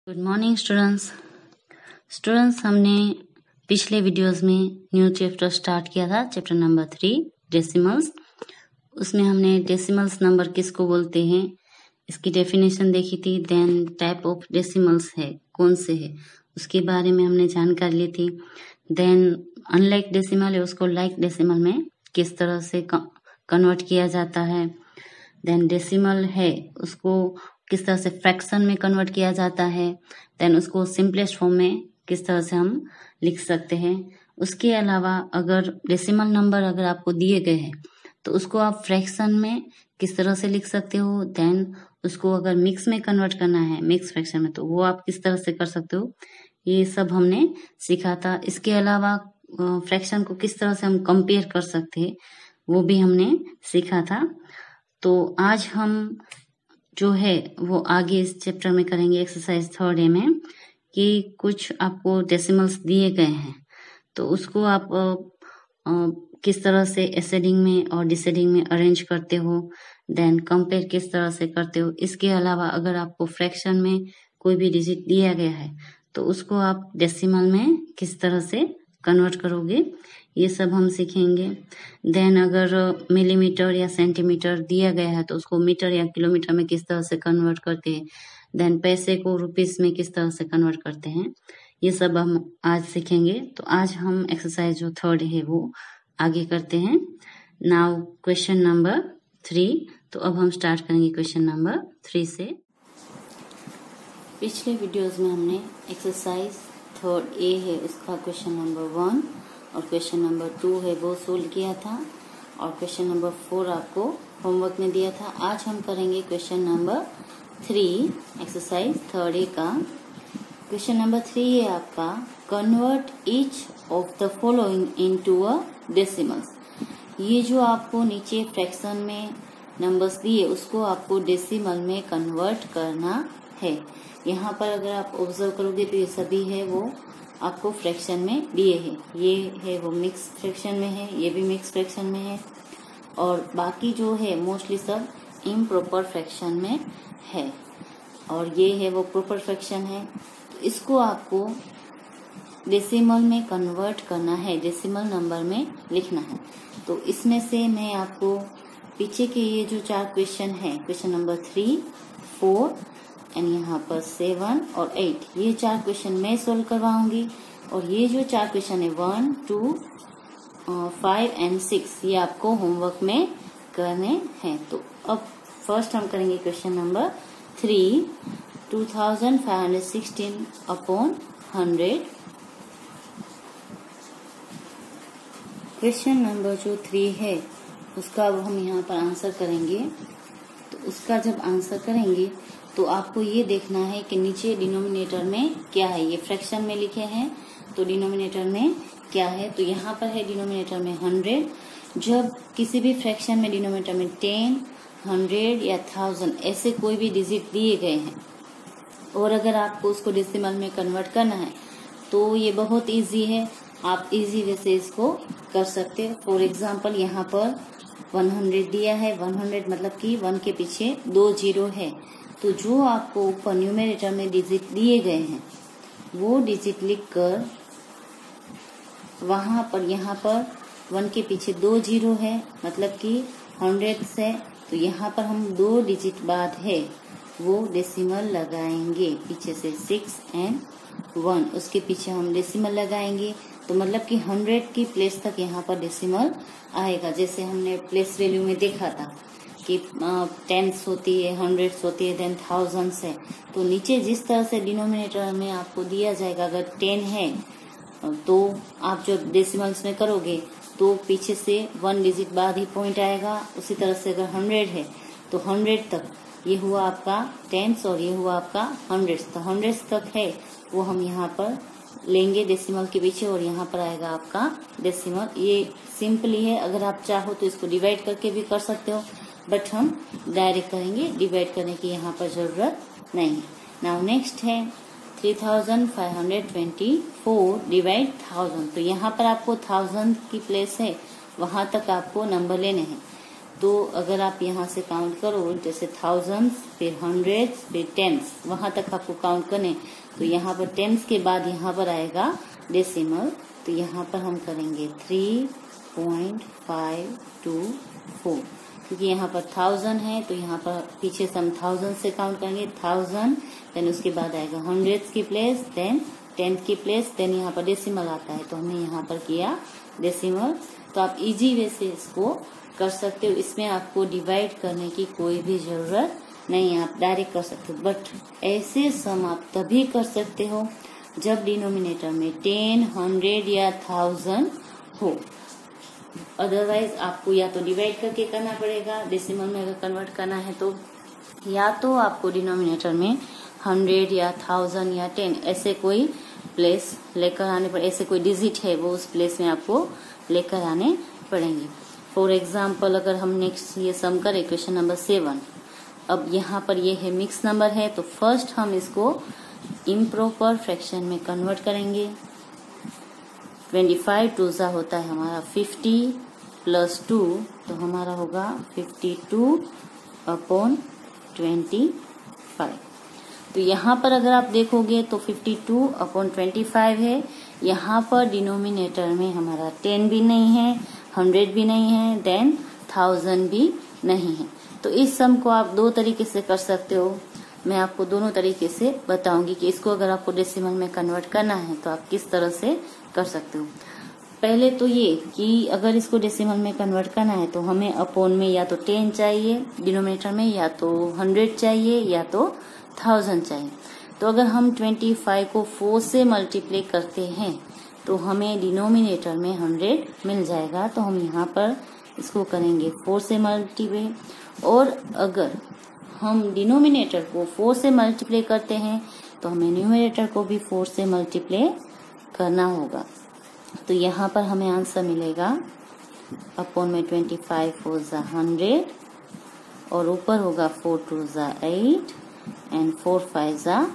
Good morning students हमने पिछले videos में न्यू चैप्टर स्टार्ट किया था, चैप्टर नंबर 3 डेसिमल्स। उसमें हमने डेसिमल्स नंबर किसको बोलते हैं इसकी डेफिनेशन देखी थी। देन टाइप ऑफ डेसिमल्स है कौन से है उसके बारे में हमने जानकारी ली थी। देन अनलाइक डेसिमल है उसको लाइक डेसिमल में किस तरह से कन्वर्ट किया जाता है। देन डेसिमल है उसको किस तरह से फ्रैक्शन में कन्वर्ट किया जाता है। देन उसको सिंपलेस्ट फॉर्म में किस तरह से हम लिख सकते हैं। उसके अलावा अगर डेसिमल नंबर अगर आपको दिए गए हैं तो उसको आप फ्रैक्शन में किस तरह से लिख सकते हो। देन उसको अगर मिक्स में कन्वर्ट करना है, मिक्स फ्रैक्शन में, तो वो आप किस तरह से कर सकते हो, ये सब हमने सीखा था। इसके अलावा फ्रैक्शन को किस तरह से हम कंपेयर कर सकते हैं वो भी हमने सीखा था। तो आज हम जो है वो आगे इस चैप्टर में करेंगे एक्सरसाइज 3 में कि कुछ आपको डेसिमल्स दिए गए हैं तो उसको आप किस तरह से एसेडिंग में और डिसेडिंग में अरेंज करते हो। देन कंपेयर किस तरह से करते हो। इसके अलावा अगर आपको फ्रैक्शन में कोई भी डिजिट दिया गया है तो उसको आप डेसिमल में किस तरह से कन्वर्ट करोगे, ये सब हम सीखेंगे। देन अगर मिलीमीटर या सेंटीमीटर दिया गया है तो उसको मीटर या किलोमीटर में किस तरह से कन्वर्ट करते हैं। देन पैसे को रुपीस में किस तरह से कन्वर्ट करते हैं, ये सब हम आज सीखेंगे। तो आज हम एक्सरसाइज जो 3 है वो आगे करते हैं। Now question number 3। तो अब हम स्टार्ट करेंगे क्वेश्चन नंबर 3 से। पिछले वीडियोस में हमने एक्सरसाइज 3A है उसका क्वेश्चन नंबर 1 और क्वेश्चन नंबर 2 है वो सोल्व किया था और क्वेश्चन नंबर 4 आपको होमवर्क में दिया था। आज हम करेंगे क्वेश्चन नंबर 3 एक्सरसाइज 3A का। क्वेश्चन नंबर 3 है आपका convert each of the following into a decimals. ये जो आपको नीचे फ्रैक्शन में नंबर्स दिए उसको आपको डेसिमल में कन्वर्ट करना है। यहाँ पर अगर आप ऑब्जर्व करोगे तो ये सभी है वो आपको फ्रैक्शन में दिए हैं। ये है वो मिक्स फ्रैक्शन में है, ये भी मिक्स फ्रैक्शन में है और बाकी जो है मोस्टली सब इम्प्रॉपर फ्रैक्शन में है और ये है वो प्रॉपर फ्रैक्शन है। तो इसको आपको डेसिमल में कन्वर्ट करना है, डेसिमल नंबर में लिखना है। तो इसमें से मैं आपको पीछे के ये जो 4 क्वेश्चन है, क्वेश्चन नंबर 3, 4 एंड यहाँ पर 7 और 8, ये 4 क्वेश्चन मैं सोल्व करवाऊंगी और ये जो 4 क्वेश्चन है 1, 2, 5 एंड 6 ये आपको होमवर्क में करने हैं। तो अब फर्स्ट हम करेंगे question number 3, 2516 upon 100। Question number जो 3 है उसका अब हम यहाँ पर आंसर करेंगे। तो उसका जब आंसर करेंगे तो आपको ये देखना है कि नीचे डिनोमिनेटर में क्या है। ये फ्रैक्शन में लिखे हैं तो डिनोमिनेटर में क्या है, तो यहाँ पर है डिनोमिनेटर में 100। जब किसी भी फ्रैक्शन में डिनोमिनेटर में 10, 100 या 1000 ऐसे कोई भी डिजिट दिए गए हैं और अगर आपको उसको डेसिमल में कन्वर्ट करना है तो ये बहुत इजी है, आप इजी वे से इसको कर सकते हो। फॉर एग्जाम्पल यहाँ पर 100 दिया है, 100 मतलब कि 1 के पीछे 2 जीरो है। तो जो आपको ऊपर न्यूमरेटर में डिजिट दिए गए हैं वो डिजिट लिखकर वहां पर यहाँ पर 1 के पीछे 2 जीरो है मतलब कि 100 है, तो यहाँ पर हम 2 डिजिट बाद है वो डेसिमल लगाएंगे पीछे से 6 एंड 1, उसके पीछे हम डेसिमल लगाएंगे। तो मतलब कि 100 की प्लेस तक यहाँ पर डेसिमल आएगा। जैसे हमने प्लेस वैल्यू में देखा था कि 10s होती है, 100s होती है, देन 1000s है। तो नीचे जिस तरह से डिनोमिनेटर में आपको दिया जाएगा, अगर 10 है तो आप जो डेसिमल्स में करोगे तो पीछे से 1 डिजिट बाद ही पॉइंट आएगा। उसी तरह से अगर 100 है तो 100 तक ये हुआ आपका 10s और ये हुआ आपका 100s। तो 100s तक है वो हम यहाँ पर लेंगे डेसिमल के पीछे और यहाँ पर आएगा आपका डेसिमल। ये सिंपली है, अगर आप चाहो तो इसको डिवाइड करके भी कर सकते हो बट हम डायरेक्ट करेंगे, डिवाइड करने की यहाँ पर जरूरत नहीं है। नाउ नेक्स्ट है 3524 डिवाइड 1000। तो यहाँ पर आपको 1000 की प्लेस है वहां तक आपको नंबर लेने हैं। तो अगर आप यहाँ से काउंट करो, जैसे थाउजेंड्स, फिर हंड्रेड्स, फिर टेंस, वहां तक आपको काउंट करने, तो यहाँ पर टेंस के बाद यहाँ पर आएगा डेसिमल। तो यहाँ पर हम करेंगे 3.524, क्योंकि यहाँ पर 1000 है तो यहाँ पर पीछे से हम 1000 से काउंट करेंगे, 1000, देन उसके बाद आएगा हंड्रेड्स की प्लेस, देन टेंथ की प्लेस, देन यहाँ पर डेसिमल आता है तो हमने यहाँ पर किया डेसिमल। तो आप इजी वे से इसको कर सकते हो, इसमें आपको डिवाइड करने की कोई भी जरूरत नहीं है, आप डायरेक्ट कर सकते हो। बट ऐसे सम आप तभी कर सकते हो जब डिनोमिनेटर में 10, 100 या 1000 हो। अदरवाइज आपको या तो डिवाइड करके करना पड़ेगा, डेसिमल में अगर कन्वर्ट करना है तो, या तो आपको डिनोमिनेटर में 100 या 1000 या 10 ऐसे कोई प्लेस लेकर आने पड़े, ऐसे कोई डिजिट है वो उस प्लेस में आपको लेकर आने पड़ेंगे। फॉर एग्जाम्पल अगर हम नेक्स्ट ये सम करें क्वेश्चन नंबर 7, अब यहाँ पर ये है मिक्स नंबर है, तो फर्स्ट हम इसको इम्प्रॉपर फ्रैक्शन में कन्वर्ट करेंगे। 25 2 होता है हमारा 50 प्लस 2, तो हमारा होगा 52/25। तो यहाँ पर अगर आप देखोगे तो 52/25 है। यहाँ पर डिनोमिनेटर में हमारा 10 भी नहीं है, 100 भी नहीं है, देन 1000 भी नहीं है। तो इस सम को आप दो तरीके से कर सकते हो, मैं आपको दोनों तरीके से बताऊंगी कि इसको अगर आपको डेसिमल में कन्वर्ट करना है तो आप किस तरह से कर सकते हो। पहले तो ये कि अगर इसको डेसिमल में कन्वर्ट करना है तो हमें अपॉन में या तो 10 चाहिए डिनोमिनेटर में, या तो 100 चाहिए, या तो 1000 चाहिए। तो अगर हम 25 को 4 से मल्टीप्लाई करते हैं तो हमें डिनोमिनेटर में 100 मिल जाएगा। तो हम यहाँ पर इसको करेंगे 4 से मल्टीप्लाई, और अगर हम डिनोमिनेटर को 4 से मल्टीप्लाई करते हैं तो हमें न्यूमरेटर को भी 4 से मल्टीप्लाई करना होगा। तो यहाँ पर हमें आंसर मिलेगा अपॉन में 25 4 100, और ऊपर होगा 4 2 8 एंड 4 5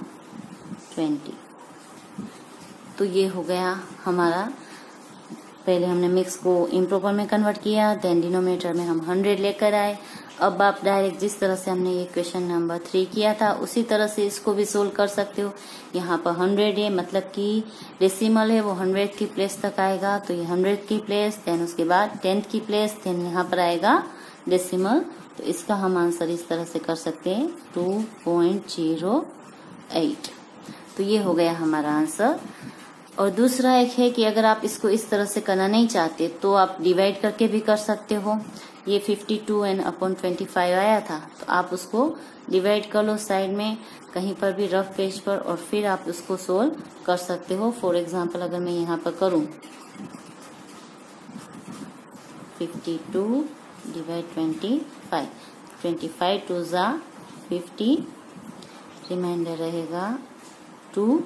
20। तो ये हो गया हमारा, पहले हमने मिक्स को इम्प्रॉपर में कन्वर्ट किया, देन डिनोमिनेटर में हम 100 लेकर आए। अब आप डायरेक्ट जिस तरह से हमने ये क्वेश्चन नंबर 3 किया था उसी तरह से इसको भी सोल्व कर सकते हो। यहाँ पर 100 है, मतलब कि डेसिमल है वो 100 की प्लेस तक आएगा, तो ये 100 की प्लेस, देन उसके बाद 10th की प्लेस, देन यहाँ पर आएगा डेसिमल। तो इसका हम आंसर इस तरह से कर सकते हैं 2.08। तो ये हो गया हमारा आंसर। और दूसरा एक है कि अगर आप इसको इस तरह से करना नहीं चाहते तो आप डिवाइड करके भी कर सकते हो। ये 52/25 आया था, तो आप उसको डिवाइड कर लो साइड में कहीं पर भी रफ पेज पर, और फिर आप उसको सोल्व कर सकते हो। फॉर एग्जांपल अगर मैं यहाँ पर करूँ 52 डिवाइड 25, 25 2 50, रिमाइंडर रहेगा 2।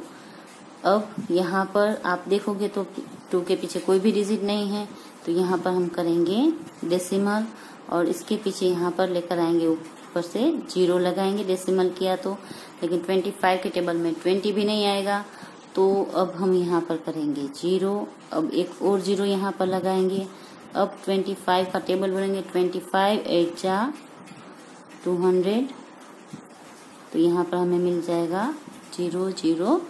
अब यहाँ पर आप देखोगे तो 2 के पीछे कोई भी डिजिट नहीं है, तो यहाँ पर हम करेंगे डेसिमल, और इसके पीछे यहाँ पर लेकर आएंगे ऊपर से 0 लगाएंगे डेसिमल किया तो, लेकिन 25 के टेबल में 20 भी नहीं आएगा, तो अब हम यहाँ पर करेंगे 0, अब एक और 0 यहाँ पर लगाएंगे। अब 25 का टेबल बनाएंगे, 25 8 जा 200, तो यहाँ पर हमें मिल जाएगा 0 0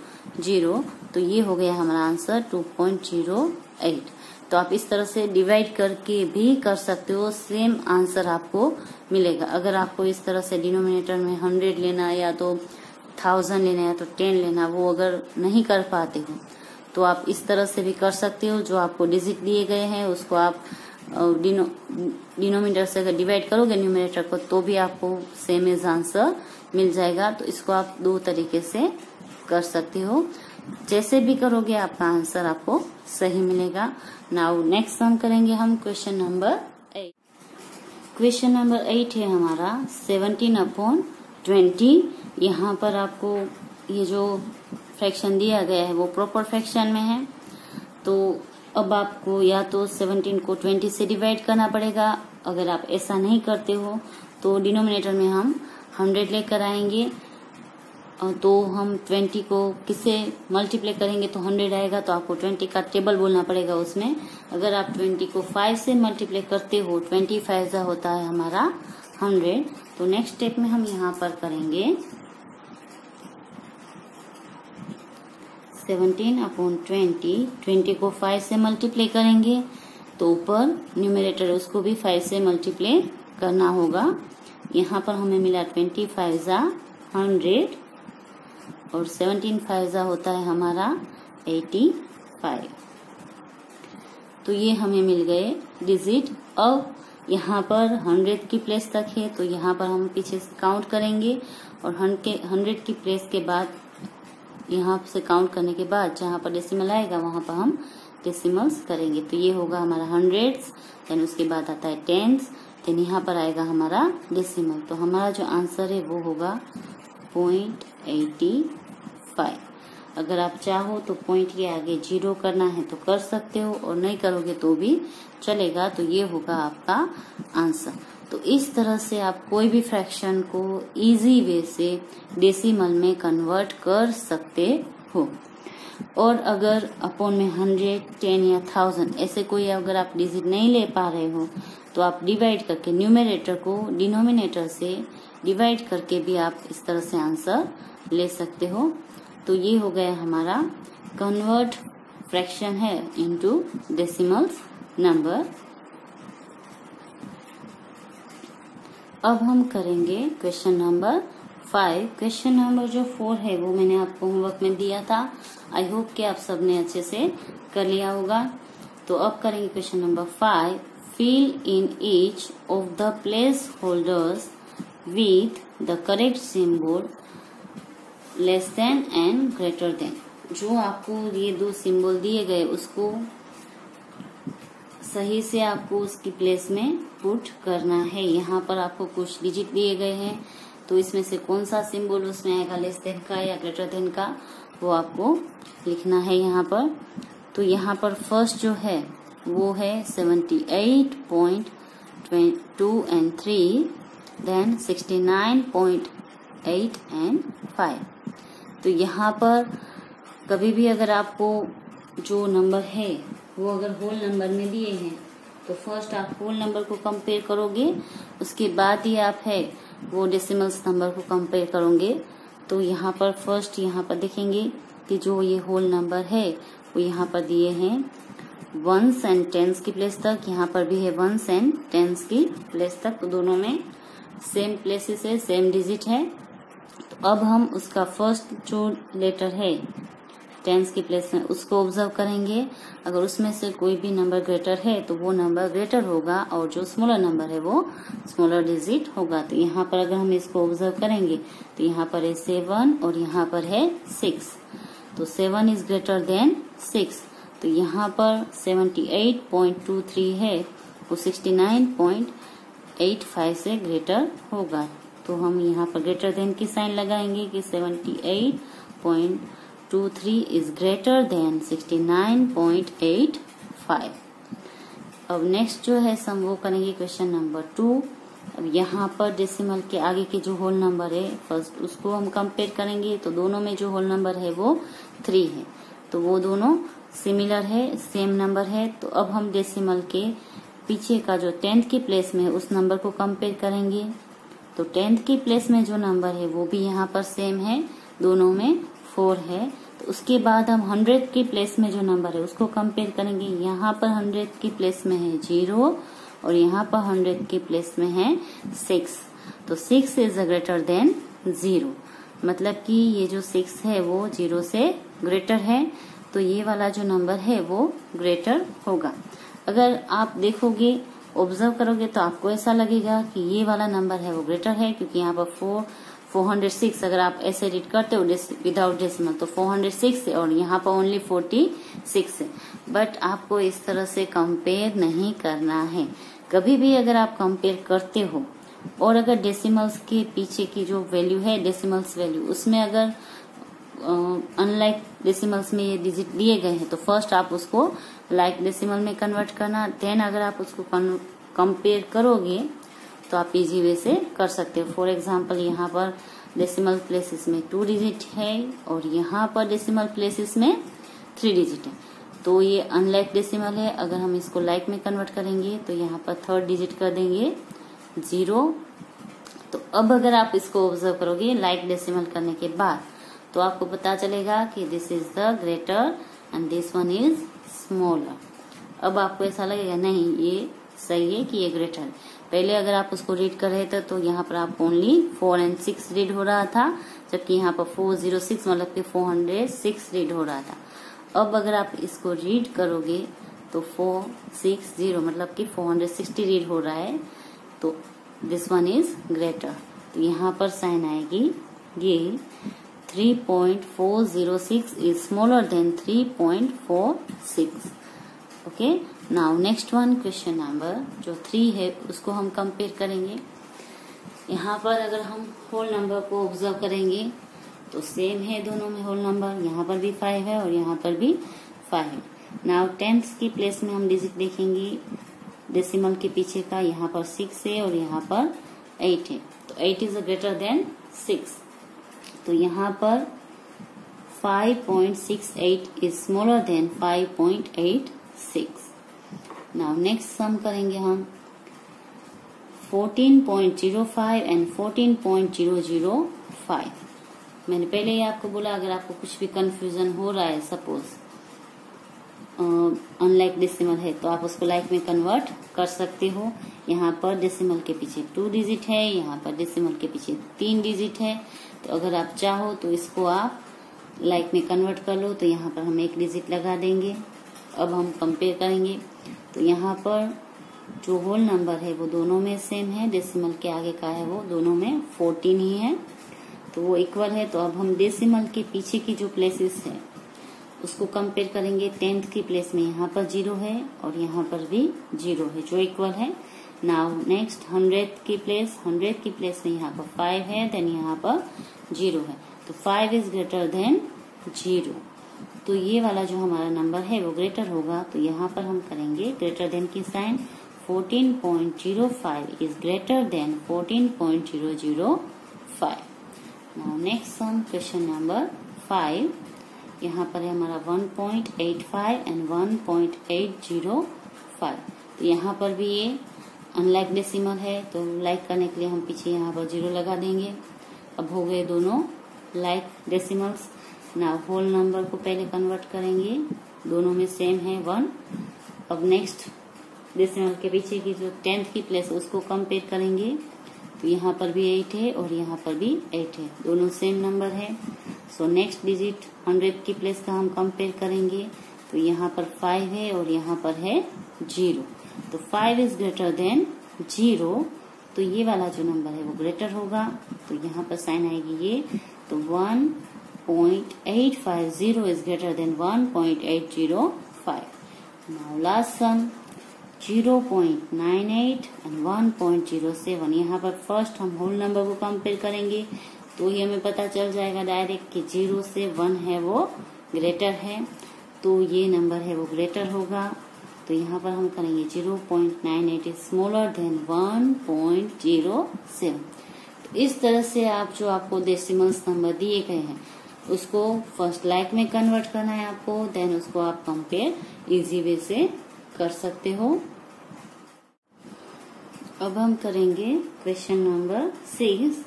0। तो ये हो गया हमारा आंसर 2.08। तो आप इस तरह से डिवाइड करके भी कर सकते हो, सेम आंसर आपको मिलेगा। अगर आपको इस तरह से डिनोमिनेटर में 100 लेना, या तो 1000 लेना, या तो 10 लेना, वो अगर नहीं कर पाते हो तो आप इस तरह से भी कर सकते हो। जो आपको डिजिट दिए गए हैं उसको आप डिनोमिनेटर से अगर डिवाइड करोगे न्यूमरेटर को तो भी आपको सेम एज आंसर मिल जाएगा। तो इसको आप दो तरीके से कर सकते हो, जैसे भी करोगे आपका आंसर आपको सही मिलेगा। नाउ नेक्स्ट सम करेंगे हम क्वेश्चन नंबर 8। क्वेश्चन नंबर 8 है हमारा 17/20। यहाँ पर आपको ये जो फ्रैक्शन दिया गया है वो प्रॉपर फ्रैक्शन में है, तो अब आपको या तो 17 को 20 से डिवाइड करना पड़ेगा। अगर आप ऐसा नहीं करते हो तो डिनोमिनेटर में हम 100 लेकर आएंगे, तो हम 20 को किससे मल्टीप्लाई करेंगे तो 100 आएगा, तो आपको 20 का टेबल बोलना पड़ेगा उसमें। अगर आप 20 को 5 से मल्टीप्लाई करते हो, 25 होता है हमारा 100। तो नेक्स्ट स्टेप में हम यहाँ पर करेंगे 17/20। 20 को 5 से मल्टीप्लाई करेंगे तो ऊपर न्यूमरेटर उसको भी 5 से मल्टीप्लाई करना होगा। यहाँ पर हमें मिला 25 100 और 17 होता है हमारा 85। तो ये हमें मिल गए डिजिट। अब यहाँ पर 100 की प्लेस तक है, तो यहाँ पर हम पीछे से काउंट करेंगे और 100 की प्लेस के बाद यहाँ से काउंट करने के बाद जहाँ पर डेसिमल आएगा वहां पर हम डेसिमल्स करेंगे। तो ये होगा हमारा 100s, देन उसके बाद आता है 10s, देन यहाँ पर आएगा हमारा डेसिमल। तो हमारा जो आंसर है वो होगा 0.85। अगर आप चाहो तो पॉइंट के आगे 0 करना है तो कर सकते हो, और नहीं करोगे तो भी चलेगा। तो ये होगा आपका आंसर। तो इस तरह से आप कोई भी फ्रैक्शन को इजी वे से डेसिमल में कन्वर्ट कर सकते हो। और अगर अपॉन में 100, 10 या 1000 ऐसे कोई अगर आप डिजिट नहीं ले पा रहे हो तो आप डिवाइड करके न्यूमरेटर को डिनोमिनेटर से डिवाइड करके भी आप इस तरह से आंसर ले सकते हो। तो ये हो गया हमारा कन्वर्ट फ्रैक्शन है इनटू डेसिमल नंबर। अब हम करेंगे क्वेश्चन नंबर 5। क्वेश्चन नंबर जो 4 है वो मैंने आपको होमवर्क में दिया था। आई होप कि आप सबने अच्छे से कर लिया होगा। तो अब करेंगे question number 5। Fill in each of the place holders with the correct symbol less than and greater than. जो आपको ये दो सिंबल दिए गए उसको सही से आपको उसकी प्लेस में पुट करना है। यहाँ पर आपको कुछ डिजिट दिए गए हैं, तो इसमें से कौन सा सिंबल उसमें आएगा, लेस देन का या ग्रेटर देन का, वो आपको लिखना है यहाँ पर। तो यहाँ पर फर्स्ट जो है वो है 78.2 and 3, देन 69.8 and 5। तो यहाँ पर कभी भी अगर आपको जो नंबर है वो अगर होल नंबर में दिए हैं तो फर्स्ट आप होल नंबर को कंपेयर करोगे, उसके बाद ही आप है वो डेसिमल्स नंबर को कंपेयर करोगे। तो यहाँ पर फर्स्ट यहाँ पर देखेंगे कि जो ये होल नंबर है वो यहाँ पर दिए हैं 1s and 10s की प्लेस तक, यहाँ पर भी है 1s and 10s की प्लेस तक। तो दोनों में सेम प्लेसेस है, सेम डिजिट है। तो अब हम उसका फर्स्ट जो लेटर है 10s की प्लेस में उसको ऑब्जर्व करेंगे। अगर उसमें से कोई भी नंबर ग्रेटर है तो वो नंबर ग्रेटर होगा, और जो स्मॉलर नंबर है वो स्मॉलर डिजिट होगा। तो यहाँ पर अगर हम इसको ऑब्जर्व करेंगे तो यहाँ पर है 7 और यहाँ पर है 6। तो 7 इज ग्रेटर देन 6। तो यहाँ पर 78.23 है वो 69.85 से ग्रेटर होगा। तो हम यहाँ पर ग्रेटर देन की साइन लगाएंगे कि 78.23 is greater than 69.85। अब नेक्स्ट जो है सम वो करेंगे क्वेश्चन नंबर 2। अब यहाँ पर डेसिमल के आगे के जो होल नंबर है फर्स्ट उसको हम कंपेयर करेंगे। तो दोनों में जो होल नंबर है वो 3 है, तो वो दोनों सिमिलर है, सेम नंबर है। तो अब हम डेसिमल के पीछे का जो 10th की प्लेस में है उस नंबर को कंपेयर करेंगे। तो 10th की प्लेस में जो नंबर है वो भी यहाँ पर सेम है, दोनों में 4 है। तो उसके बाद हम 100 की प्लेस में जो नंबर है उसको कंपेयर करेंगे। यहाँ पर 100 की प्लेस में है 0 और यहाँ पर 100 की प्लेस में है 6। तो 6 इज ग्रेटर देन 0, मतलब कि ये जो 6 है वो 0 से ग्रेटर है। तो ये वाला जो नंबर है वो ग्रेटर होगा। अगर आप देखोगे ऑब्जर्व करोगे तो आपको ऐसा लगेगा कि ये वाला नंबर है वो ग्रेटर है, क्योंकि यहाँ पर 406 अगर आप ऐसे रीड करते हो विदाउट डेसिमल तो 406 है और यहाँ पर ओनली 46 है। बट आपको इस तरह से कंपेयर नहीं करना है। कभी भी अगर आप कंपेयर करते हो और अगर डेसिमल्स के पीछे की जो वैल्यू है डेसिमल्स वैल्यू उसमें अगर अनलाइक डेसिमल्स में ये डिजिट दिए गए हैं तो फर्स्ट आप उसको लाइक डेसिमल में कन्वर्ट करना, देन अगर आप उसको कंपेयर करोगे तो आप इजी वे से कर सकते हो। फॉर एग्जांपल यहाँ पर डेसिमल प्लेसेस में 2 डिजिट है और यहाँ पर डेसिमल प्लेसेस में 3 डिजिट है। तो ये अनलाइक डेसिमल है। अगर हम इसको लाइक में कन्वर्ट करेंगे तो यहाँ पर 3rd डिजिट कर देंगे 0। तो अब अगर आप इसको ऑब्जर्व करोगे लाइक डेसिमल करने के बाद तो आपको पता चलेगा कि this is the greater and this one is smaller. अब आपको ऐसा लगेगा नहीं ये सही है कि ये ग्रेटर है। पहले अगर आप उसको रीड कर रहे थे तो यहाँ पर आपको ओनली 4 और 6 रीड हो रहा था, जबकि यहाँ पर 406 मतलब कि 406 रीड हो रहा था। अब अगर आप इसको रीड करोगे तो 460 मतलब कि 460 रीड हो रहा है। तो दिस वन इज ग्रेटर। तो यहाँ पर साइन आएगी ये 3.406 is smaller than 3.46। Okay, now next one question number जो 3 है उसको हम कंपेयर करेंगे। यहाँ पर अगर हम होल नंबर को ऑब्जर्व करेंगे तो सेम है दोनों में होल नंबर। यहाँ पर भी 5 है और यहाँ पर भी 5 है। नाउ 10th की प्लेस में हम डिजिट देखेंगे डेसिमल के पीछे का। यहाँ पर 6 है और यहाँ पर 8 है। तो 8 इज ग्रेटर देन 6। तो यहाँ पर 5.68 is smaller than 5.86। Now next सम करेंगे हम 14.05 एंड 14.005। मैंने पहले ही आपको बोला अगर आपको कुछ भी कंफ्यूजन हो रहा है, सपोज अनलाइक डेसिमल है, तो आप उसको लाइक में कन्वर्ट कर सकते हो। यहाँ पर डेसिमल के पीछे 2 डिजिट है, यहाँ पर डेसिमल के पीछे 3 डिजिट है। तो अगर आप चाहो तो इसको आप लाइक में कन्वर्ट कर लो। तो यहाँ पर हम 1 डिजिट लगा देंगे। अब हम कंपेयर करेंगे तो यहाँ पर जो होल नंबर है वो दोनों में सेम है, डेसिमल के आगे का है वो दोनों में 14 ही है, तो वो इक्वल है। तो अब हम डेसिमल के पीछे की जो प्लेसेस है उसको कंपेयर करेंगे। 10th की प्लेस में यहाँ पर 0 है और यहाँ पर भी 0 है जो इक्वल है। नाउ नेक्स्ट 100th की प्लेस में यहाँ पर 5 है, देन यहाँ पर 0 है। तो 5 इज ग्रेटर देन 0। तो ये वाला जो हमारा नंबर है वो ग्रेटर होगा। तो यहाँ पर हम करेंगे ग्रेटर देन की sign. 14.05 is greater than 14.005। Now next sum question number 5। यहाँ पर है हमारा 1.85 एंड 1.805। तो यहाँ पर भी ये अनलाइक डेसिमल है, तो लाइक करने के लिए हम पीछे यहाँ पर 0 लगा देंगे। अब हो गए दोनों लाइक डेसिमल्स। ना होल नंबर को पहले कन्वर्ट करेंगे, दोनों में सेम है 1। अब नेक्स्ट डेसिमल के पीछे की जो 10th की प्लेस है उसको कंपेयर करेंगे। तो यहाँ पर भी 8 है और यहाँ पर भी 8 है, दोनों सेम नंबर है। सो नेक्स्ट डिजिट 100 की प्लेस का हम कंपेयर करेंगे। तो यहाँ पर 5 है और यहाँ पर है 0। तो 5 इज ग्रेटर देन 0। तो ये वाला जो नंबर है वो ग्रेटर होगा। तो यहाँ पर साइन आएगी ये। तो 1.850 is greater than 1.805। Now last sum 0.98 and 1.07। यहाँ पर फर्स्ट हम होल नंबर को कंपेयर करेंगे तो ही हमें पता चल जाएगा डायरेक्ट कि 0 से 1 है वो ग्रेटर है। तो ये नंबर है वो ग्रेटर होगा। तो यहाँ पर हम करेंगे 0.98 इज स्मॉलर देन 1.07। तो इस तरह से आप जो आपको डेसिमल्स नंबर दिए गए हैं उसको फर्स्ट लाइक में कन्वर्ट करना है आपको, देन उसको आप कंपेयर इजी वे से कर सकते हो। अब हम करेंगे question number 6।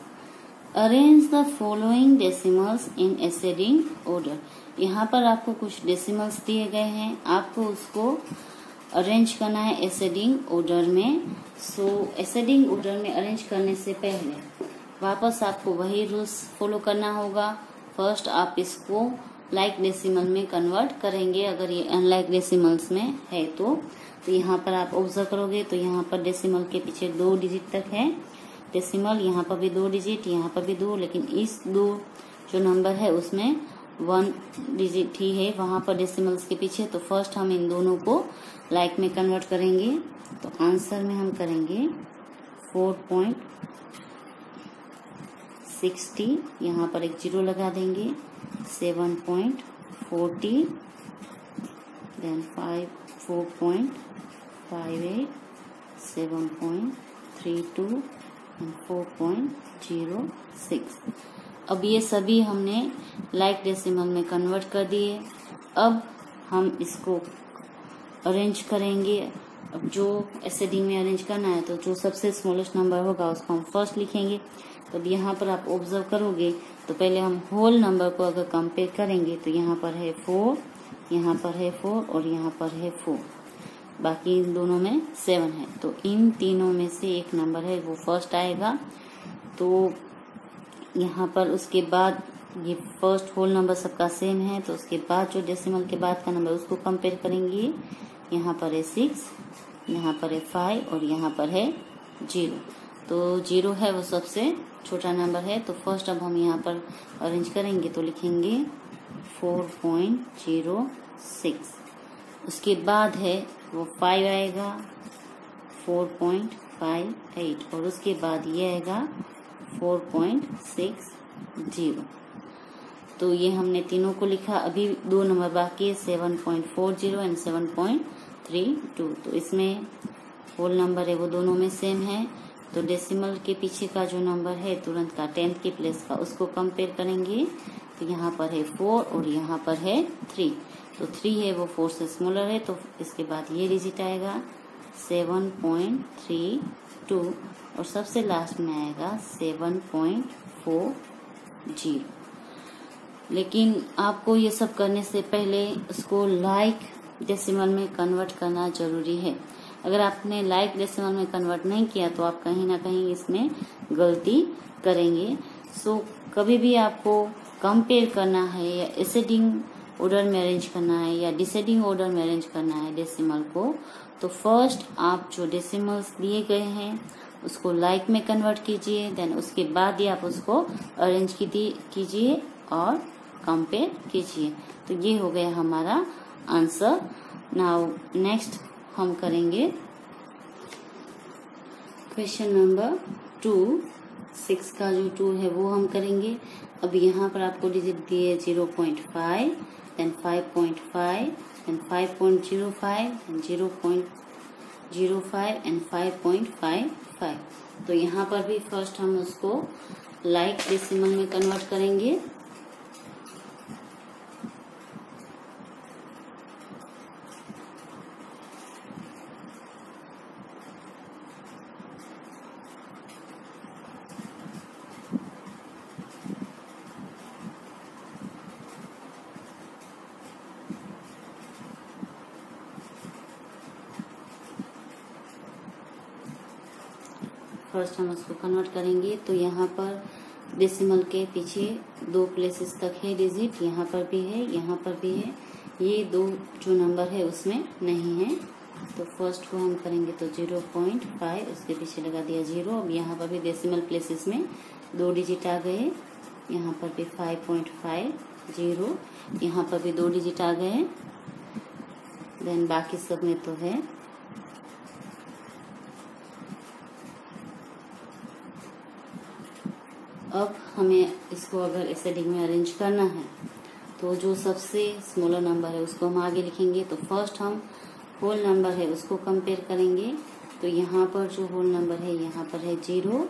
Arrange the following decimals in ascending order. यहाँ पर आपको कुछ डेसिमल्स दिए गए हैं, आपको उसको अरेंज करना है एसेंडिंग ऑर्डर में। सो एसेंडिंग ऑर्डर में अरेंज करने से पहले वापस आपको वही रूल्स फॉलो करना होगा। फर्स्ट आप इसको लाइक डेसिमल में कन्वर्ट करेंगे अगर ये अनलाइक डेसिमल्स में है तो यहाँ पर आप ऑब्जर्व करोगे तो यहाँ पर डेसिमल के पीछे 2 डिजिट तक है डेसिमल, यहाँ पर भी 2 डिजिट, यहाँ पर भी 2, लेकिन इस 2 जो नंबर है उसमें 1 डिजिट ही है वहां पर डेसिमल्स के पीछे। तो फर्स्ट हम इन दोनों को लाइक में कन्वर्ट करेंगे। तो आंसर में हम करेंगे 4.60, यहाँ पर एक 0 लगा देंगे, 7.40, देन 4.58, 7.32 and 4.06। अब ये सभी हमने लाइक डेसिमल में कन्वर्ट कर दिए। अब हम इसको अरेंज करेंगे। अब जो एसेंडिंग में अरेंज करना है, तो जो सबसे स्मॉलेस्ट नंबर होगा उसको हम फर्स्ट लिखेंगे। तो अब यहाँ पर आप ऑब्जर्व करोगे तो पहले हम होल नंबर को अगर कंपेयर करेंगे तो यहाँ पर है 4, यहाँ पर है 4 और यहाँ पर है 4, बाकी इन दोनों में 7 है। तो इन तीनों में से एक नंबर है वो फर्स्ट आएगा। तो यहाँ पर उसके बाद ये फर्स्ट होल नंबर सबका सेम है, तो उसके बाद जो डेसिमल के बाद का नंबर उसको कंपेयर करेंगे। यहाँ पर है 6, यहाँ पर है 5 और यहाँ पर है 0। तो 0 है वो सबसे छोटा नंबर है। तो फर्स्ट अब हम यहाँ पर अरेंज करेंगे तो लिखेंगे 4.06। उसके बाद है वो 5 आएगा 4.58 और उसके बाद ये आएगा 4.60। तो ये हमने तीनों को लिखा। अभी दो नंबर बाकी है 7.40 एंड 7.32। तो इसमें होल नंबर है वो दोनों में सेम है। तो डेसिमल के पीछे का जो नंबर है तुरंत का 10th की प्लेस का उसको कंपेयर करेंगे। तो यहाँ पर है 4 और यहाँ पर है 3। तो 3 है वो 4 से स्मॉलर है, तो इसके बाद ये डिजिट आएगा 7.32 और सबसे लास्ट में आएगा 7.40। लेकिन आपको ये सब करने से पहले उसको लाइक डेसिमल में कन्वर्ट करना जरूरी है। अगर आपने लाइक डेसिमल में कन्वर्ट नहीं किया तो आप कहीं ना कहीं इसमें गलती करेंगे। सो कभी भी आपको कंपेयर करना है या एसेंडिंग ऑर्डर में अरेंज करना है या डिसेंडिंग ऑर्डर में अरेंज करना है डेसिमल को, तो फर्स्ट आप जो डेसिमल्स दिए गए हैं उसको लाइक में कन्वर्ट कीजिए, देन उसके बाद ही आप उसको अरेंज कीजिए और कंपेयर कीजिए। तो ये हो गया हमारा आंसर। नाउ नेक्स्ट हम करेंगे क्वेश्चन नंबर 2। 6 का जो 2 है वो हम करेंगे। अब यहाँ पर आपको डिजिट दिए 0.5, देन 5.5, देन 5.05, 0.05 एंड 5.55। तो यहाँ पर भी फर्स्ट हम उसको लाइक डेसिमल में कन्वर्ट करेंगे। फर्स्ट हम उसको कन्वर्ट करेंगे। तो यहाँ पर डेसिमल के पीछे 2 प्लेसेस तक है डिजिट, यहाँ पर भी है, यहाँ पर भी है। ये 2 जो नंबर है उसमें नहीं है। तो फर्स्ट को हम करेंगे तो 0.5, उसके पीछे लगा दिया 0। अब यहाँ पर भी डेसिमल प्लेसेस में 2 डिजिट आ गए। यहाँ पर भी 5.50, यहाँ पर भी 2 डिजिट आ गए। देन बाकी सब में तो है। अब हमें इसको अगर एसेंडिंग में अरेंज करना है तो जो सबसे स्मॉलर नंबर है उसको हम आगे लिखेंगे। तो फर्स्ट हम होल नंबर है उसको कंपेयर करेंगे। तो यहाँ पर जो होल नंबर है यहाँ पर है 0,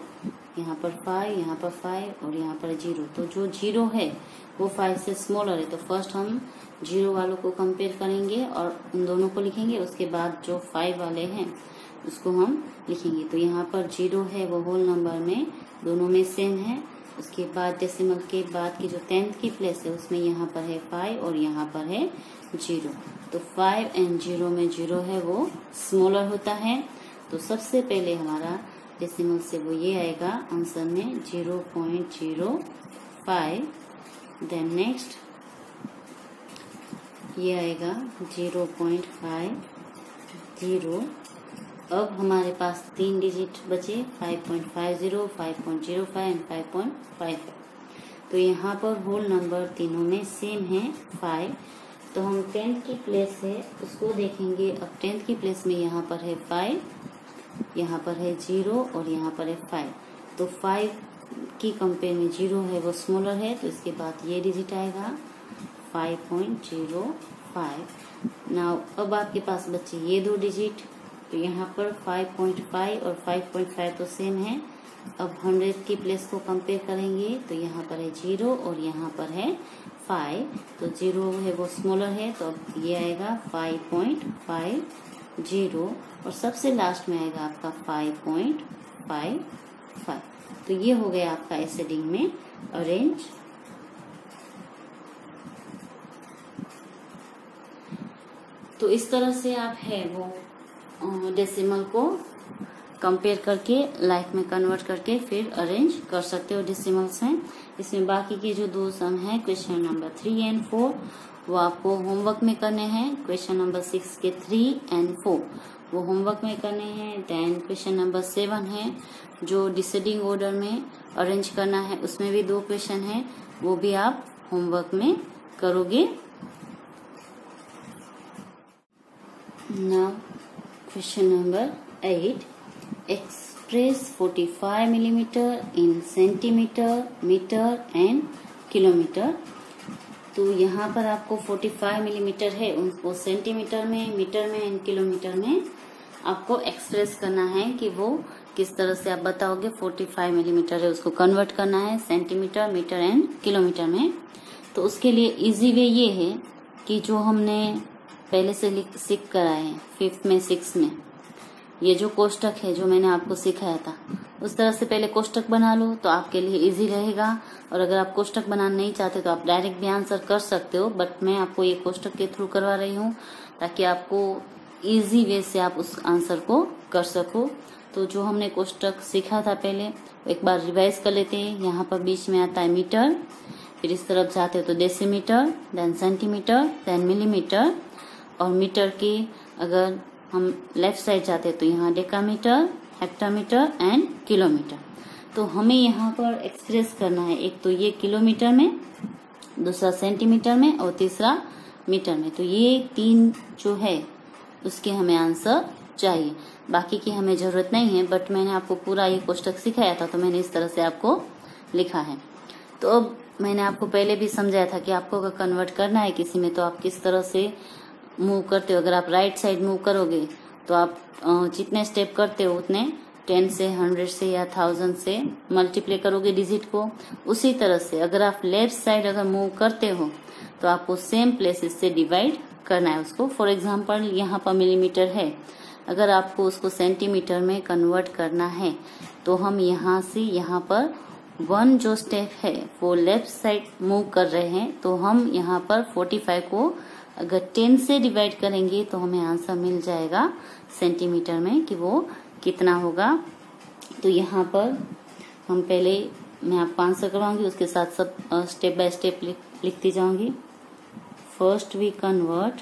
यहाँ पर 5, यहाँ पर 5 और यहाँ पर 0। तो जो 0 है वो 5 से स्मॉलर है, तो फर्स्ट हम 0 वालों को कंपेयर करेंगे और उन दोनों को लिखेंगे। उसके बाद जो 5 वाले हैं उसको हम लिखेंगे। तो यहाँ पर 0 है वो होल नंबर में दोनों में सेम है। उसके बाद डेसिमल के बाद की जो 10th की प्लेस है उसमें यहाँ पर है 5 और यहाँ पर है 0। तो 5 एंड 0 में 0 है वो स्मॉलर होता है। तो सबसे पहले हमारा डेसिमल से वो ये आएगा आंसर में 0.05। देन नेक्स्ट ये आएगा 0.50। अब हमारे पास 3 डिजिट बचे 5.50, 5.05 एंड 5.55। तो यहाँ पर होल नंबर तीनों में सेम है 5। तो हम 10th की प्लेस है उसको देखेंगे। अब 10th की प्लेस में यहाँ पर है 5, यहाँ पर है 0 और यहाँ पर है 5। तो 5 की कंपेयर में 0 है वो स्मॉलर है, तो इसके बाद ये डिजिट आएगा 5.05। नाउ अब आपके पास बचे ये 2 डिजिट। तो यहाँ पर 5.5 और 5.5 तो सेम है, अब 100 की प्लेस को कंपेयर करेंगे तो यहाँ पर है 0 और यहाँ पर है 5, तो 0 है वो स्मॉलर है, तो अब ये आएगा 5.50 और सबसे लास्ट में आएगा आपका 5.55। तो ये हो गया आपका एसेंडिंग में अरेंज। तो इस तरह से आप है वो डेसिमल को कंपेयर करके लाइफ में कन्वर्ट करके फिर अरेंज कर सकते हो डेसिमल्स हैं। इसमें बाकी के जो 2 सम है क्वेश्चन नंबर 3 एंड 4 वो आपको होमवर्क में करने हैं। क्वेश्चन नंबर 6 के 3 एंड 4 वो होमवर्क में करने हैं। देन क्वेश्चन नंबर 7 है जो डिसेंडिंग ऑर्डर में अरेंज करना है, उसमें भी 2 क्वेश्चन है, वो भी आप होमवर्क में करोगे। Now question number 8, express 45 millimeter in centimeter, metre and kilometre. तो यहाँ पर आपको 45 मिलीमीटर है, उनको सेंटीमीटर में, मीटर में एंड किलोमीटर में आपको एक्सप्रेस करना है कि वो किस तरह से आप बताओगे। 45 मिलीमीटर है, उसको कन्वर्ट करना है सेंटीमीटर, मीटर एंड किलोमीटर में। तो उसके लिए इजी वे ये है कि जो हमने पहले से सीख कर आए हैं 5th में 6th में, ये जो कोष्टक है जो मैंने आपको सिखाया था उस तरह से पहले कोष्टक बना लो तो आपके लिए इजी रहेगा। और अगर आप कोष्टक बनाना नहीं चाहते तो आप डायरेक्ट भी आंसर कर सकते हो, बट मैं आपको ये कोष्टक के थ्रू करवा रही हूँ ताकि आपको इजी वे से आप उस आंसर को कर सको। तो जो हमने कोष्टक सीखा था पहले एक बार रिवाइज कर लेते हैं। यहाँ पर बीच में आता है मीटर, फिर इस तरफ जाते हो तो decimetre, then centimetre, then millimetre, और मीटर की अगर हम लेफ्ट साइड जाते हैं तो यहाँ डेकामीटर, हेक्टामीटर एंड किलोमीटर। तो हमें यहाँ पर एक्सप्रेस करना है, एक तो ये किलोमीटर में, दूसरा सेंटीमीटर में और तीसरा मीटर में। तो ये 3 जो है उसके हमें आंसर चाहिए, बाकी की हमें जरूरत नहीं है, बट मैंने आपको पूरा ये कोष्टक सिखाया था तो मैंने इस तरह से आपको लिखा है। तो अब मैंने आपको पहले भी समझाया था कि आपको अगर कन्वर्ट करना है किसी में तो आप किस तरह से मूव करते हो। अगर आप राइट साइड मूव करोगे तो आप जितने स्टेप करते हो उतने 10 से 100 से या 1000 से मल्टीप्लाई करोगे डिजिट को। उसी तरह से अगर आप लेफ्ट साइड अगर मूव करते हो तो आपको सेम प्लेसेस से डिवाइड करना है उसको। फॉर एग्जांपल यहाँ पर मिलीमीटर है, अगर आपको उसको सेंटीमीटर में कन्वर्ट करना है तो हम यहाँ से यहाँ पर 1 जो स्टेप है वो लेफ्ट साइड मूव कर रहे हैं, तो हम यहाँ पर 45 को अगर 10 से डिवाइड करेंगे तो हमें आंसर मिल जाएगा सेंटीमीटर में कि वो कितना होगा। तो यहाँ पर हम पहले मैं आपको आंसर करवाऊंगी, उसके साथ सब स्टेप बाय स्टेप लिखती जाऊंगी। First we convert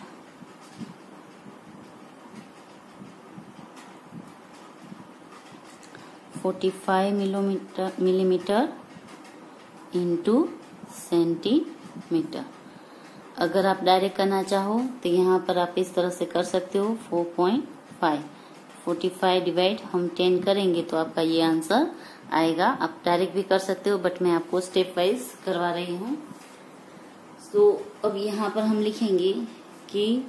45 millimetre into centimetre. अगर आप डायरेक्ट करना चाहो तो यहाँ पर आप इस तरह से कर सकते हो 4.5, 45 डिवाइड हम 10 करेंगे तो आपका ये आंसर आएगा। आप डायरेक्ट भी कर सकते हो बट मैं आपको स्टेप वाइज करवा रही हूँ। तो अब यहाँ पर हम लिखेंगे कि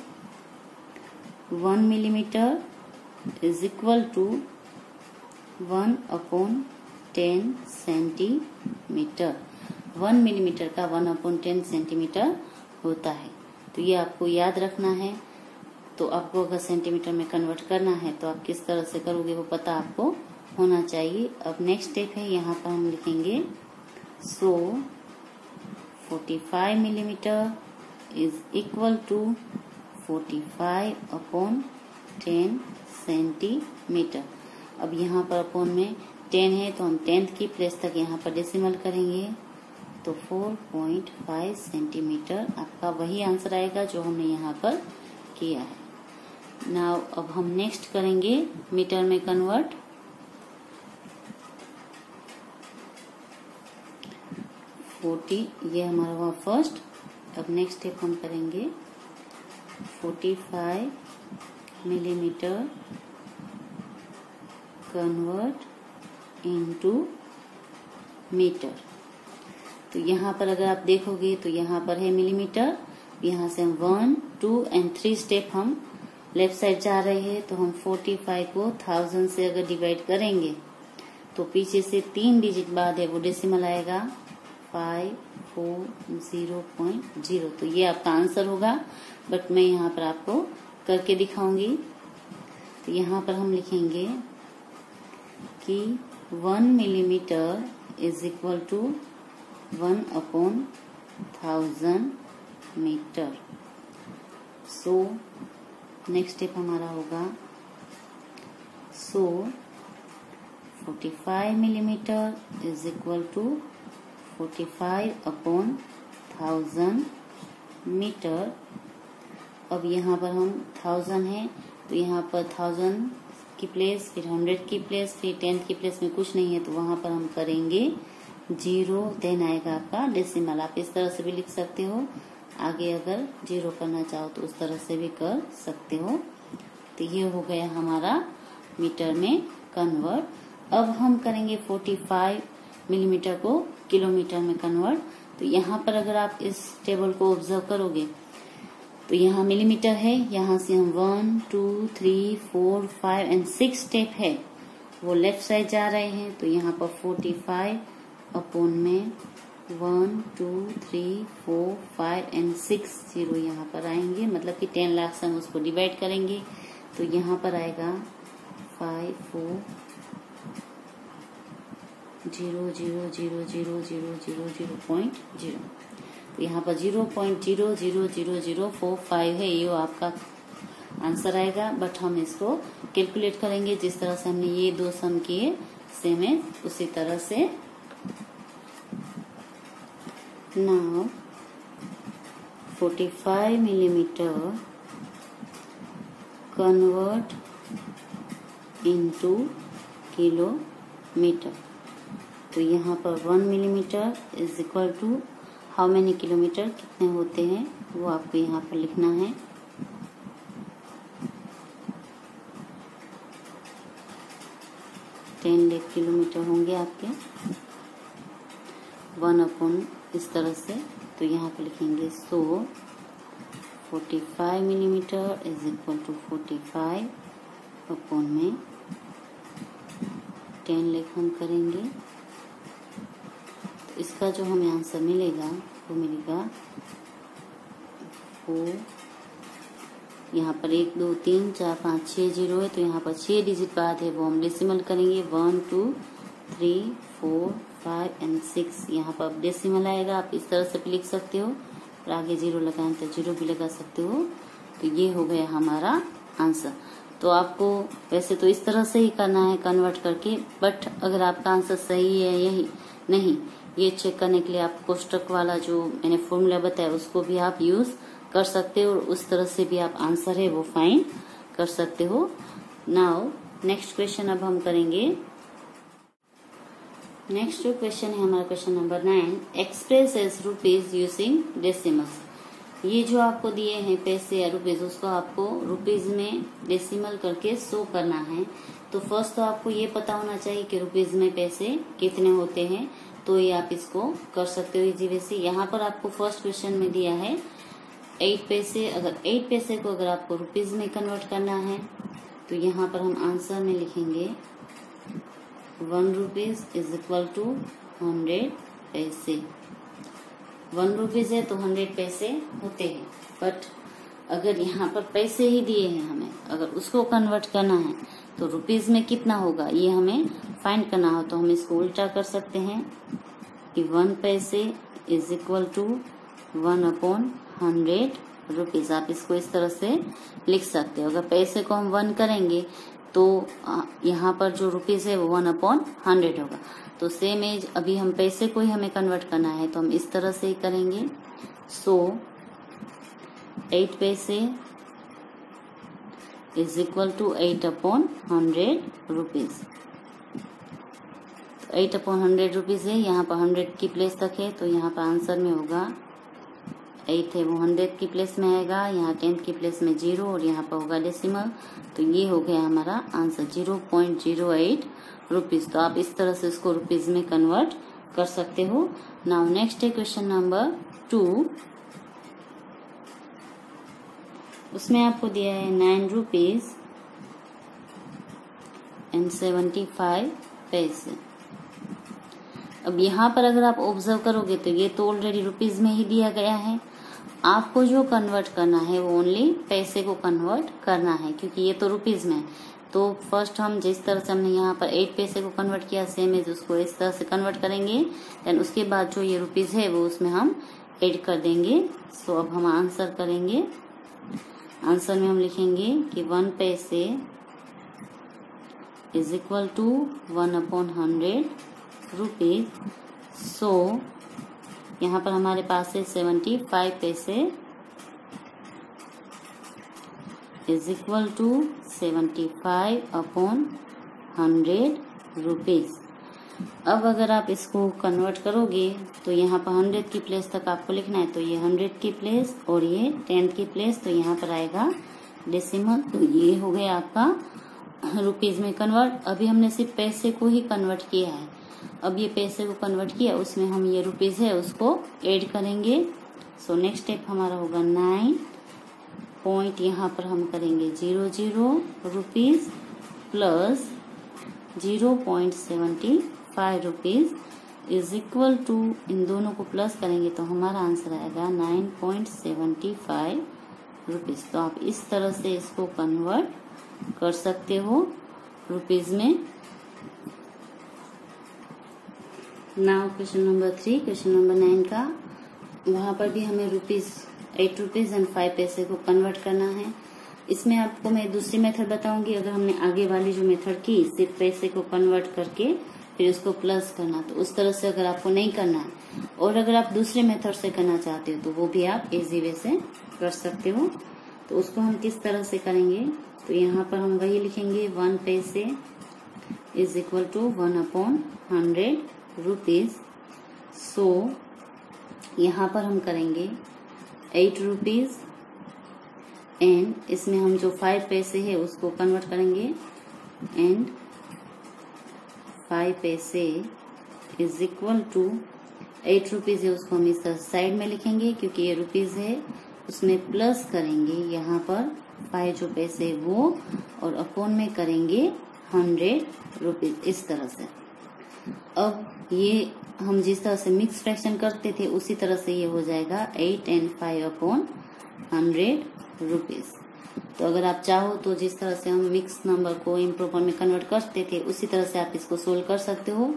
1 millimetre is equal to 1/10 centimetre. 1 millimetre का 1/10 सेंटीमीटर होता है। तो ये आपको याद रखना है। तो आपको अगर सेंटीमीटर में कन्वर्ट करना है तो आप किस तरह से करोगे वो पता आपको होना चाहिए। अब नेक्स्ट स्टेप है, यहाँ पर हम लिखेंगे so 45 millimetre is equal to 45/10 centimetre. अब यहाँ पर अपॉन में 10 है तो हम 10th की प्लेस तक यहाँ पर डेसिमल करेंगे तो 4.5 सेंटीमीटर आपका वही आंसर आएगा जो हमने यहाँ पर किया है। नाउ अब हम नेक्स्ट करेंगे मीटर में कन्वर्ट। ये हमारा हुआ फर्स्ट। अब नेक्स्ट स्टेप हम करेंगे 45 मिलीमीटर कन्वर्ट इनटू मीटर। तो यहाँ पर अगर आप देखोगे तो यहाँ पर है मिलीमीटर, यहाँ से हम 1, 2 एंड 3 स्टेप हम लेफ्ट साइड जा रहे हैं तो हम 45 को 1000 से अगर डिवाइड करेंगे तो पीछे से 3 डिजिट बाद है वो डेसिमल आएगा 540.0। तो ये आपका आंसर होगा, बट मैं यहाँ पर आपको करके दिखाऊंगी। तो यहाँ पर हम लिखेंगे कि 1 millimetre is equal to 1/1000 metre. So next step हमारा होगा 45 millimetre is equal to 45/1000 metre. अब यहाँ पर हम 1000 है, तो यहाँ पर 1000 की प्लेस, फिर 100 की प्लेस, फिर 10 की प्लेस में कुछ नहीं है, तो वहां पर हम करेंगे 0, देन आएगा आपका डेसिमल। आप इस तरह से भी लिख सकते हो, आगे अगर 0 करना चाहो तो उस तरह से भी कर सकते हो। तो ये हो गया हमारा मीटर में कन्वर्ट। अब हम करेंगे 45 मिलीमीटर को किलोमीटर में कन्वर्ट। तो यहाँ पर अगर आप इस टेबल को ऑब्जर्व करोगे तो यहाँ मिलीमीटर है, यहाँ से हम 1 2 3 4 5 एंड 6 स्टेप है वो लेफ्ट साइड जा रहे हैं। तो यहाँ पर 45 अपॉन में 1 2 3 4 5 एंड 6 0 यहाँ पर आएंगे, मतलब कि 10 लाख से हम उसको डिवाइड करेंगे। तो यहाँ पर आएगा 540000000.0। तो यहाँ पर 0.000045 है, ये आपका आंसर आएगा। बट हम इसको कैलकुलेट करेंगे जिस तरह से हमने ये दो सम किए सेम है उसी तरह से। Now 45 millimetre convert into kilometre. तो यहाँ पर 1 millimetre is equal to how many kilometre, कितने होते हैं वो आपको यहाँ पर लिखना है। टेन लाख किलोमीटर होंगे आपके 1 अपॉन इस तरह से। तो यहाँ पर लिखेंगे 45 millimetre is equal to 45 upon में 10 लाख हम करेंगे। तो इसका जो हमें आंसर मिलेगा वो मिलेगा 4, यहाँ पर 1 2 3 4 5 6 0 है, तो यहाँ पर 6 डिजिट बाद है वो हम डेसिमल करेंगे 1 2 3 4 5 एंड 6। यहाँ पर अब डेसिमल आएगा, आप इस तरह से भी लिख सकते हो और आगे 0 लगाएं तो 0 भी लगा सकते हो। तो ये हो गया हमारा आंसर। तो आपको वैसे तो इस तरह से ही करना है कन्वर्ट करके, बट अगर आपका आंसर सही है यही नहीं, ये चेक करने के लिए आप कोष्टक वाला जो मैंने फॉर्मूला बताया उसको भी आप यूज कर सकते हो और उस तरह से भी आप आंसर है वो फाइंड कर सकते हो। नाउ नेक्स्ट क्वेश्चन अब हम करेंगे। नेक्स्ट जो क्वेश्चन है हमारा question number 9, express as rupees using decimals. ये जो आपको दिए हैं पैसे या रुपीज, उसको आपको रुपीज में डेसिमल करके शो करना है। तो फर्स्ट तो आपको ये पता होना चाहिए कि रुपीज में पैसे कितने होते हैं, तो ये आप इसको कर सकते हो इजी वे से। यहाँ पर आपको फर्स्ट क्वेश्चन में दिया है 8 पैसे। अगर 8 पैसे को अगर आपको रुपीज में कन्वर्ट करना है तो यहाँ पर हम आंसर में लिखेंगे 1 रुपीज इज इक्वल टू 100 पैसे। 1 रुपीज है तो 100 पैसे होते हैं, बट अगर यहाँ पर पैसे ही दिए हैं हमें, अगर उसको कन्वर्ट करना है तो रुपीज में कितना होगा ये हमें फाइंड करना हो। तो हम इसको उल्टा कर सकते हैं कि 1 पैसे इज इक्वल टू 1/100 रुपीज। आप इसको इस तरह से लिख सकते हो। अगर पैसे को हम 1 करेंगे तो यहाँ पर जो रुपीज है वो 1/100 होगा। तो सेम एज अभी हम पैसे को ही हमें कन्वर्ट करना है तो हम इस तरह से ही करेंगे। 8 पैसे is equal to 8/100 rupees. 8/100 rupees है, यहाँ पर 100 की प्लेस तक है, तो यहाँ पर आंसर में होगा 8 है वो 100 की प्लेस में आएगा, यहाँ 10 की प्लेस में 0 और यहाँ पर होगा डेसिमल। तो ये हो गया हमारा आंसर 0.08 रुपीज। तो आप इस तरह से इसको रुपीज में कन्वर्ट कर सकते हो। नाउ नेक्स्ट है क्वेश्चन नंबर 2। उसमें आपको दिया है 9 रुपीज एंड 75 पैसे। अब यहाँ पर अगर आप ऑब्जर्व करोगे तो ये तो ऑलरेडी रुपीज में ही दिया गया है। आपको जो कन्वर्ट करना है वो ओनली पैसे को कन्वर्ट करना है, क्योंकि ये तो रुपीज में। तो फर्स्ट हम जिस तरह से हमने यहाँ पर 8 पैसे को कन्वर्ट किया, सेम एज उसको इस तरह से कन्वर्ट करेंगे। देन उसके बाद जो ये रुपीज है वो उसमें हम ऐड कर देंगे। सो अब हम आंसर करेंगे। आंसर में हम लिखेंगे कि 1 पैसे इज इक्वल टू 1/100 रुपीज। सो यहाँ पर हमारे पास है 75 पैसे इज इक्वल टू 75/100 रुपीज। अब अगर आप इसको कन्वर्ट करोगे तो यहाँ पर 100 की प्लेस तक आपको लिखना है, तो ये 100 की प्लेस और ये 10 की प्लेस, तो यहाँ पर आएगा डेसिमल। तो ये हो गया आपका रुपीज में कन्वर्ट। अभी हमने सिर्फ पैसे को ही कन्वर्ट किया है। अब ये पैसे को कन्वर्ट किया, उसमें हम ये रुपीज है उसको ऐड करेंगे। सो नेक्स्ट स्टेप हमारा होगा 9 पॉइंट, यहाँ पर हम करेंगे 00 rupees plus 0.75 rupees is equal to, इन दोनों को प्लस करेंगे तो हमारा आंसर आएगा 9.75 रुपीज। तो आप इस तरह से इसको कन्वर्ट कर सकते हो रुपीज में। Now question number 3, question number 9 का, वहां पर भी हमें 8 रुपीज एंड 5 पैसे को कन्वर्ट करना है। इसमें आपको मैं दूसरी मेथड बताऊंगी। अगर हमने आगे वाली जो मेथड की सिर्फ पैसे को कन्वर्ट करके फिर उसको प्लस करना, तो उस तरह से अगर आपको नहीं करना है, और अगर आप दूसरे मेथड से करना चाहते हो तो वो भी आप इजी वे से कर सकते हो। तो उसको हम किस तरह से करेंगे, तो यहाँ पर हम वही लिखेंगे 1 पैसे इज इक्वल टू 1/100 रुपीज। सो यहाँ पर हम करेंगे 8 रुपीज एंड इसमें हम जो 5 पैसे है उसको कन्वर्ट करेंगे एंड 5 पैसे इज इक्वल टू 8 रुपीज है उसको हम इस तरह साइड में लिखेंगे, क्योंकि ये रुपीज है उसमें प्लस करेंगे यहाँ पर 5 जो पैसे वो, और अपॉन में करेंगे 100 रुपीज इस तरह से। अब ये हम जिस तरह से मिक्स फ्रैक्शन करते थे उसी तरह से ये हो जाएगा 8 and 5/100 रुपीज। तो अगर आप चाहो तो जिस तरह से हम मिक्स नंबर को इम्प्रॉपर में कन्वर्ट करते थे उसी तरह से आप इसको सोल्व कर सकते हो।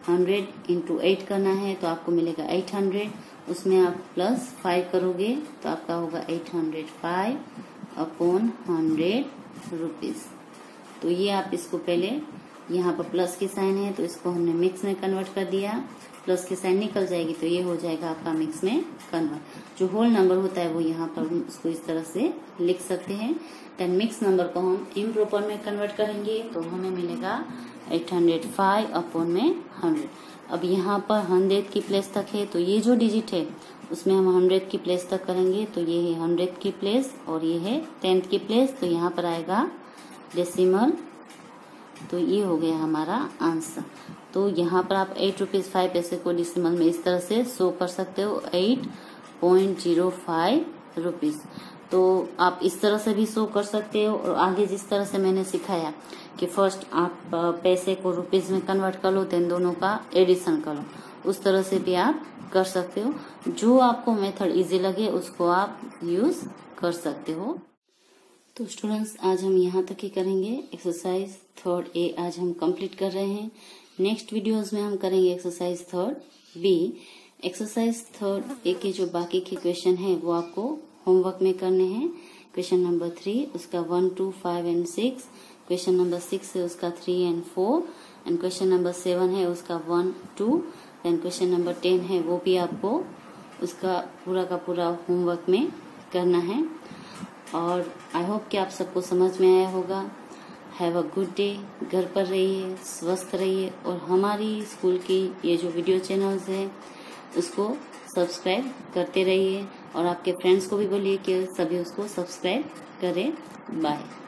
100 into 8 करना है तो आपको मिलेगा 800, उसमें आप प्लस 5 करोगे तो आपका होगा 805/100 रुपीज। तो ये आप इसको पहले, यहाँ पर प्लस की साइन है तो इसको हमने मिक्स में कन्वर्ट कर दिया, प्लस की साइन निकल जाएगी तो ये हो जाएगा आपका मिक्स में कन्वर्ट। जो होल नंबर होता है वो यहाँ पर हम उसको इस तरह से लिख सकते हैं। देन मिक्स नंबर को हम इम्प्रॉपर में कन्वर्ट करेंगे तो हमें मिलेगा 805/100। अब यहाँ पर 100 की प्लेस तक है तो ये जो डिजिट है उसमें हम 100 की प्लेस तक करेंगे, तो ये है 100 की प्लेस और ये है 10th की प्लेस, तो यहाँ पर आएगा डेसिमल। तो ये हो गया हमारा आंसर। तो यहाँ पर आप 8 रुपीज 5 पैसे को डेसिमल में इस तरह से शो कर सकते हो 8.05 रुपीज। तो आप इस तरह से भी शो कर सकते हो, और आगे जिस तरह से मैंने सिखाया कि फर्स्ट आप पैसे को रुपीज में कन्वर्ट कर लो, देन दोनों का एडिशन कर लो, उस तरह से भी आप कर सकते हो। जो आपको मेथड इजी लगे उसको आप यूज कर सकते हो। तो स्टूडेंट्स आज हम यहाँ तक ही करेंगे। एक्सरसाइज 3rd A आज हम कंप्लीट कर रहे हैं। नेक्स्ट वीडियोस में हम करेंगे exercise 3rd B। Exercise 3rd A के जो बाकी के क्वेश्चन हैं वो आपको होमवर्क में करने हैं। क्वेश्चन नंबर 3 उसका 1, 2, 5 एंड 6, क्वेश्चन नंबर 6 है उसका 3 एंड 4, एंड क्वेश्चन नंबर 7 है उसका 1, 2, एंड क्वेश्चन नंबर 10 है वो भी आपको उसका पूरा का पूरा होमवर्क में करना है। और आई होप कि आप सबको समझ में आया होगा। Have a good day. घर पर रहिए, स्वस्थ रहिए, और हमारी स्कूल की ये जो वीडियो चैनल्स है उसको सब्सक्राइब करते रहिए, और आपके फ्रेंड्स को भी बोलिए कि सभी उसको सब्सक्राइब करें। बाय।